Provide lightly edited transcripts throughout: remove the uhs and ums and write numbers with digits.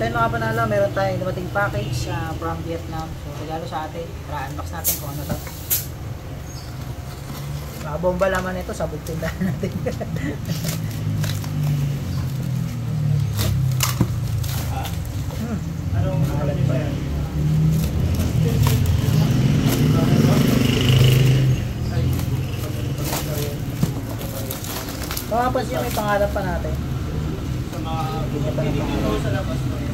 So yun mga panalo, meron tayong dumating package from Vietnam. So regalo sa atin. Tara, unbox natin kung ano to. Bomba laman ito, sabog tindahan natin. Anong alam ba yan? Kung kapansin nyo, may pangalan pa natin. Sa mga pinipino sa labas mo yan.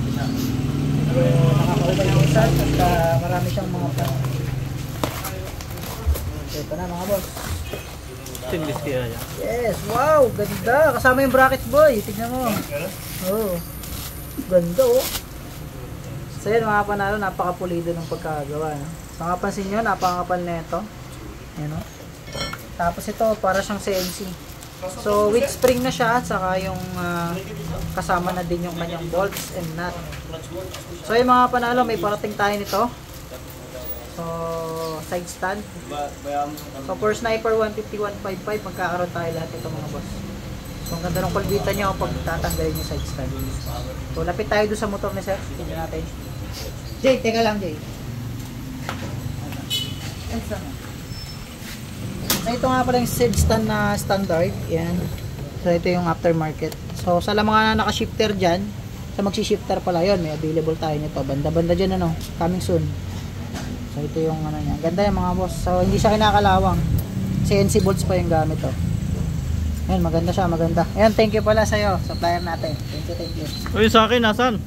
So, nakakaubay yung isa at marami siyang mga pan. So, ito na mga boss. Stainless steel yan. Yes, wow, ganda. Kasama yung bracket boy. Tignan mo. Oh, ganda oh. So yun mga panalo, napakapulido ng pagkagawa. No? So kapansin nyo, napakapal na ito. Yan o. Tapos ito, para siyang CNC. So with spring na siya, at saka yung kasama na din yung kanyang bolts and nut. So yun mga panalo, may parating tayo nito. So side stand. So for sniper 150-155, magkakaroon tayo lahat ito mga boss. So ang ganda ng kulbita nyo pag tatanggalin yung side stand. So lapit tayo doon sa motor ni sir. Tignan natin. Jay, teka lang Jay. So ito nga pala yung side stand na standard. Yan. So ito yung aftermarket. So sa mga naka-shifter dyan, sa magsi-shifter pala yun, may available tayo nito. Banda-banda dyan ano, coming soon. So ito yung ano niya. Ganda yung mga boss. So hindi siya kinakalawang. CNC bolts pa yung gamit oh. Ayan, maganda siya, maganda. Ayan, thank you pala sa'yo, supplier natin. Thank you, thank you. Uy, sa akin, nasan?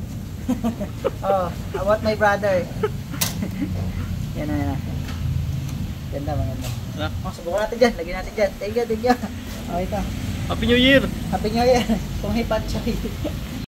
Oh, about my brother. Yan na, yan na. Ganda, maganda. Oh, subukan natin dyan, lagyan natin dyan. Thank you, thank you. Okay ito. Happy New Year! Happy New Year. Kung hipat siya.